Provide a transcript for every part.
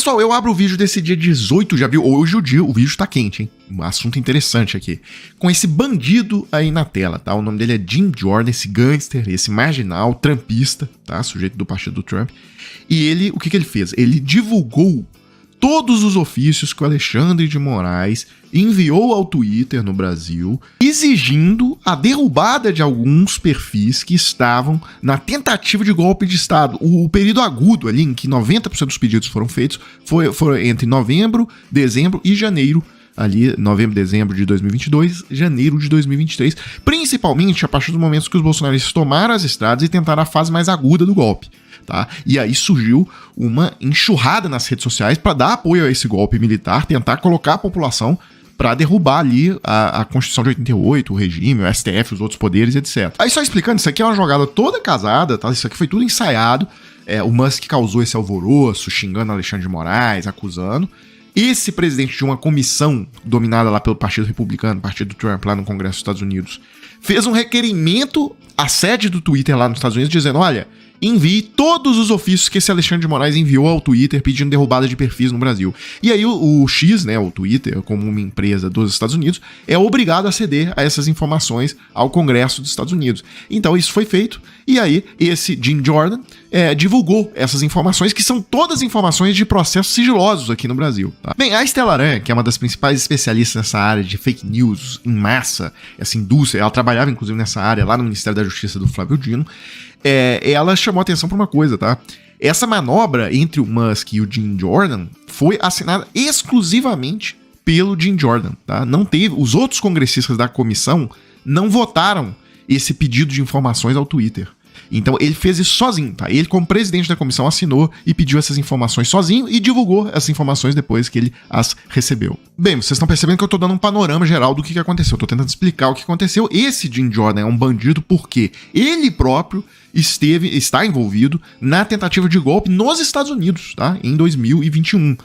Pessoal, eu abro o vídeo desse dia 18 de abril. Hoje o vídeo tá quente, hein? Um assunto interessante aqui. Com esse bandido aí na tela, tá? O nome dele é Jim Jordan, esse gangster, esse marginal, trumpista, tá? Sujeito do partido do Trump. E ele, o que ele fez? Ele divulgou todos os ofícios que o Alexandre de Moraes enviou ao Twitter no Brasil, exigindo a derrubada de alguns perfis que estavam na tentativa de golpe de Estado. O período agudo ali, em que 90% dos pedidos foram feitos, foi entre novembro, dezembro e janeiro, ali, novembro, dezembro de 2022, janeiro de 2023, principalmente a partir do momento que os bolsonaristas tomaram as estradas e tentaram a fase mais aguda do golpe. Tá? E aí surgiu uma enxurrada nas redes sociais para dar apoio a esse golpe militar, tentar colocar a população para derrubar ali a Constituição de 88, o regime, o STF, os outros poderes, etc. Aí só explicando, isso aqui é uma jogada toda casada, tá? Isso aqui foi tudo ensaiado, o Musk causou esse alvoroço, xingando Alexandre de Moraes, acusando. Esse presidente de uma comissão dominada lá pelo Partido Republicano, Partido do Trump, lá no Congresso dos Estados Unidos, fez um requerimento à sede do Twitter lá nos Estados Unidos, dizendo, olha, envie todos os ofícios que esse Alexandre de Moraes enviou ao Twitter pedindo derrubada de perfis no Brasil. E aí o X, né, o Twitter, como uma empresa dos Estados Unidos, é obrigado a ceder a essas informações ao Congresso dos Estados Unidos. Então isso foi feito, e aí esse Jim Jordan divulgou essas informações, que são todas informações de processos sigilosos aqui no Brasil. Tá? Bem, a Stella Aranha, que é uma das principais especialistas nessa área de fake news em massa, essa indústria, ela trabalhava inclusive nessa área lá no Ministério da Justiça do Flávio Dino, ela chamou atenção para uma coisa, tá? Essa manobra entre o Musk e o Jim Jordan foi assinada exclusivamente pelo Jim Jordan, tá? Não teve, os outros congressistas da comissão não votaram esse pedido de informações ao Twitter. Então ele fez isso sozinho, tá? Ele, como presidente da comissão, assinou e pediu essas informações sozinho e divulgou essas informações depois que ele as recebeu. Bem, vocês estão percebendo que eu tô dando um panorama geral do que aconteceu. Eu tô tentando explicar o que aconteceu. Esse Jim Jordan é um bandido porque ele próprio está envolvido na tentativa de golpe nos Estados Unidos, tá? Em 2021.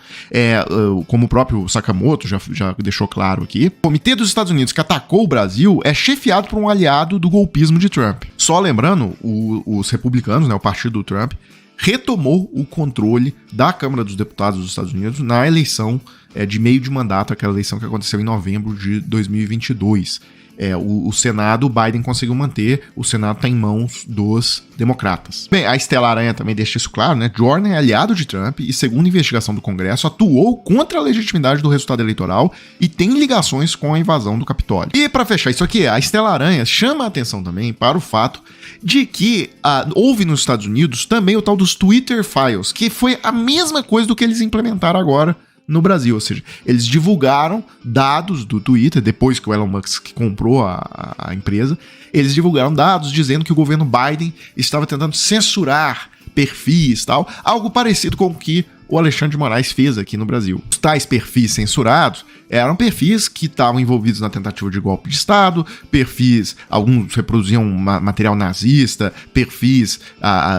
Como o próprio Sakamoto já deixou claro aqui, o Comitê dos Estados Unidos que atacou o Brasil é chefiado por um aliado do golpismo de Trump. Só lembrando, os republicanos, né, o partido do Trump, retomou o controle da Câmara dos Deputados dos Estados Unidos na eleição de meio de mandato, aquela eleição que aconteceu em novembro de 2022. O Senado, o Biden conseguiu manter, o Senado está em mãos dos democratas. Bem, a Stella Aranha também deixa isso claro, né? Jordan é aliado de Trump e, segundo a investigação do Congresso, atuou contra a legitimidade do resultado eleitoral e tem ligações com a invasão do Capitólio. E para fechar isso aqui, a Stella Aranha chama a atenção também para o fato de que houve nos Estados Unidos também o tal dos Twitter Files, que foi a mesma coisa do que eles implementaram agora no Brasil, ou seja, eles divulgaram dados do Twitter, depois que o Elon Musk comprou a empresa, eles divulgaram dados dizendo que o governo Biden estava tentando censurar perfis, tal, algo parecido com o que o Alexandre de Moraes fez aqui no Brasil. Os tais perfis censurados eram perfis que estavam envolvidos na tentativa de golpe de Estado, perfis, alguns reproduziam material nazista, perfis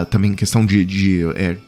também em questão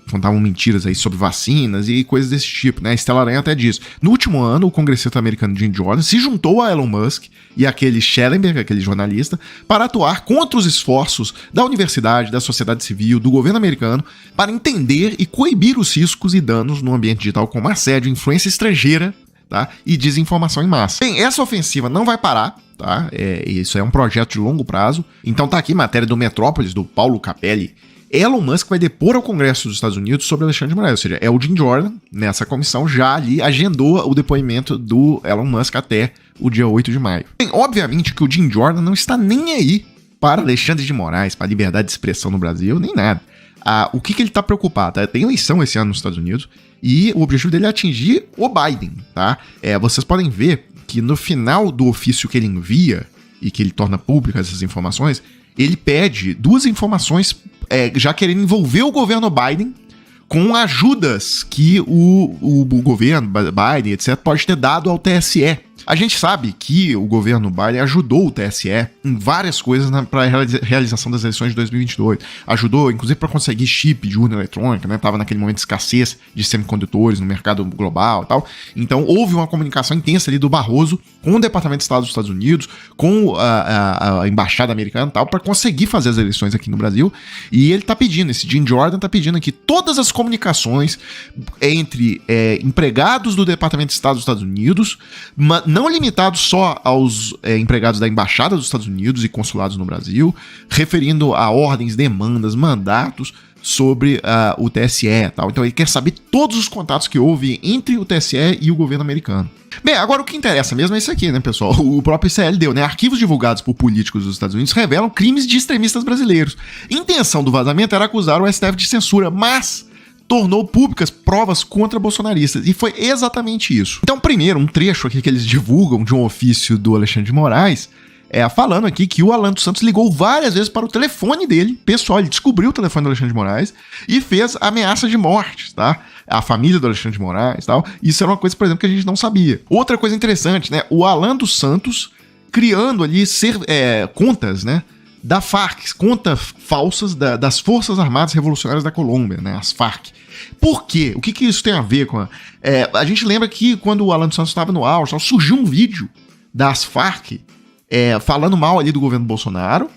contavam mentiras aí sobre vacinas e coisas desse tipo, né? A Stella Aranha até diz. No último ano, o congressista americano Jim Jordan se juntou a Elon Musk e aquele Schellenberg, aquele jornalista, para atuar contra os esforços da universidade, da sociedade civil, do governo americano, para entender e coibir os riscos e danos no ambiente digital como assédio, influência estrangeira, tá? E desinformação em massa. Bem, essa ofensiva não vai parar, tá? Isso é um projeto de longo prazo. Então tá aqui matéria do Metrópolis, do Paulo Capelli. Elon Musk vai depor ao Congresso dos Estados Unidos sobre Alexandre de Moraes, ou seja, o Jim Jordan, nessa comissão, já ali agendou o depoimento do Elon Musk até o dia 8 de maio. Bem, obviamente que o Jim Jordan não está nem aí para Alexandre de Moraes, para a liberdade de expressão no Brasil, nem nada. O que ele está preocupado? Tem eleição esse ano nos Estados Unidos e o objetivo dele é atingir o Biden, tá? Vocês podem ver que no final do ofício que ele envia e que ele torna públicas essas informações, ele pede duas informações já querendo envolver o governo Biden com ajudas que o governo Biden, etc., pode ter dado ao TSE. A gente sabe que o governo Biden ajudou o TSE em várias coisas para a realização das eleições de 2022. Ajudou, inclusive, para conseguir chip de urna eletrônica, né? Tava naquele momento de escassez de semicondutores no mercado global e tal. Então, houve uma comunicação intensa ali do Barroso com o Departamento de Estado dos Estados Unidos, com a Embaixada Americana e tal, para conseguir fazer as eleições aqui no Brasil. E ele tá pedindo, esse Jim Jordan tá pedindo aqui todas as comunicações entre empregados do Departamento de Estado dos Estados Unidos, não limitado só aos empregados da Embaixada dos Estados Unidos e consulados no Brasil, referindo a ordens, demandas, mandatos sobre o TSE e tal. Então ele quer saber todos os contatos que houve entre o TSE e o governo americano. Bem, agora o que interessa mesmo é isso aqui, né, pessoal? O próprio ICL deu, né? Arquivos divulgados por políticos dos Estados Unidos revelam crimes de extremistas brasileiros. A intenção do vazamento era acusar o STF de censura, mas tornou públicas provas contra bolsonaristas. E foi exatamente isso. Então, primeiro, um trecho aqui que eles divulgam de um ofício do Alexandre de Moraes, falando aqui que o Alan dos Santos ligou várias vezes para o telefone dele, pessoal, ele descobriu o telefone do Alexandre de Moraes e fez ameaça de morte, tá? A família do Alexandre de Moraes e tal. Isso era uma coisa, por exemplo, que a gente não sabia. Outra coisa interessante, né? O Alan dos Santos criando ali contas, né? Da FARC, contas falsas das Forças Armadas Revolucionárias da Colômbia, né? As FARC. Por quê? O que isso tem a ver com a gente lembra que quando o Alan dos Santos estava no auge, surgiu um vídeo das FARC falando mal ali do governo Bolsonaro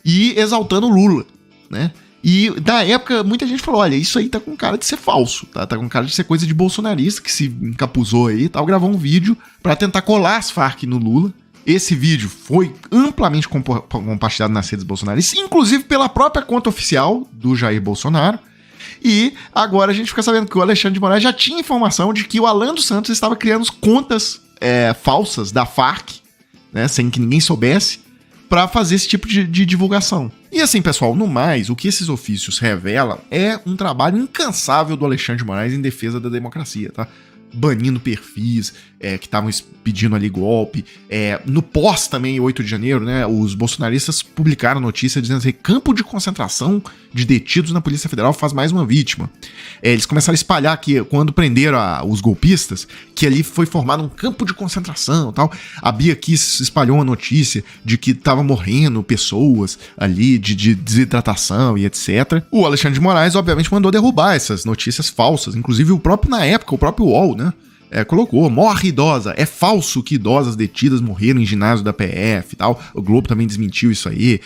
e exaltando o Lula, né? E na época muita gente falou, olha, isso aí tá com cara de ser falso, tá com cara de ser coisa de bolsonarista que se encapuzou aí e tal, gravou um vídeo pra tentar colar as FARC no Lula. Esse vídeo foi amplamente compartilhado nas redes bolsonaristas, inclusive pela própria conta oficial do Jair Bolsonaro. E agora a gente fica sabendo que o Alexandre de Moraes já tinha informação de que o Alan dos Santos estava criando contas falsas da FARC, né, sem que ninguém soubesse, para fazer esse tipo de divulgação. E assim, pessoal, no mais, o que esses ofícios revelam é um trabalho incansável do Alexandre de Moraes em defesa da democracia, tá? Banindo perfis que estavam pedindo ali golpe. No pós também, 8 de janeiro, né, os bolsonaristas publicaram notícia dizendo assim, campo de concentração de detidos na Polícia Federal faz mais uma vítima. Eles começaram a espalhar que quando prenderam os golpistas, que ali foi formado um campo de concentração e tal. A Bia Kicis espalhou uma notícia de que estavam morrendo pessoas ali de desidratação e etc. O Alexandre de Moraes, obviamente, mandou derrubar essas notícias falsas. Inclusive, na época, o próprio UOL, né? Colocou, morre idosa, é falso que idosas detidas morreram em ginásio da PF e tal, o Globo também desmentiu isso aí,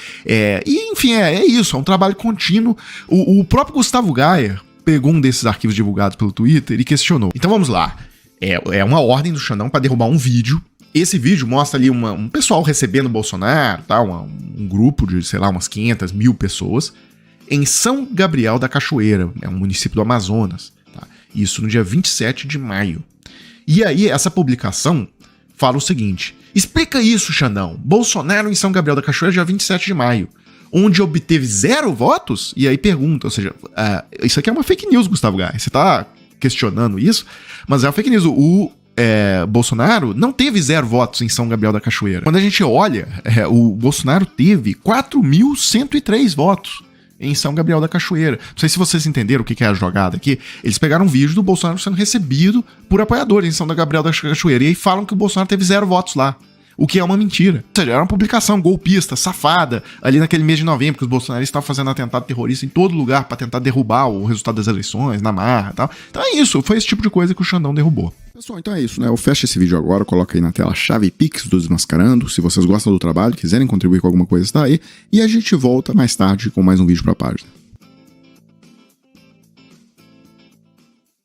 e enfim, é isso, é um trabalho contínuo. O próprio Gustavo Gayer pegou um desses arquivos divulgados pelo Twitter e questionou. Então vamos lá, é uma ordem do Xandão para derrubar um vídeo. Esse vídeo mostra ali um pessoal recebendo o Bolsonaro, tá? Um grupo de, sei lá, umas 500 mil pessoas, em São Gabriel da Cachoeira, um município do Amazonas, tá? Isso no dia 27 de maio. E aí, essa publicação fala o seguinte: explica isso, Xandão. Bolsonaro em São Gabriel da Cachoeira, dia 27 de maio, onde obteve 0 votos? E aí pergunta, ou seja, isso aqui é uma fake news, Gustavo Gayer. Você tá questionando isso, mas é uma fake news. O Bolsonaro não teve 0 votos em São Gabriel da Cachoeira. Quando a gente olha, o Bolsonaro teve 4.103 votos em São Gabriel da Cachoeira. Não sei se vocês entenderam o que é a jogada aqui. Eles pegaram um vídeo do Bolsonaro sendo recebido por apoiadores em São Gabriel da Cachoeira e aí falam que o Bolsonaro teve 0 votos lá. O que é uma mentira. Ou seja, era uma publicação golpista, safada, ali naquele mês de novembro, que os bolsonaristas estavam fazendo atentado terrorista em todo lugar para tentar derrubar o resultado das eleições, na marra e tal. Então é isso, foi esse tipo de coisa que o Xandão derrubou. Pessoal, então é isso, né? Eu fecho esse vídeo agora, coloco aí na tela a chave Pix do Desmascarando. Se vocês gostam do trabalho, quiserem contribuir com alguma coisa, está aí. E a gente volta mais tarde com mais um vídeo pra página.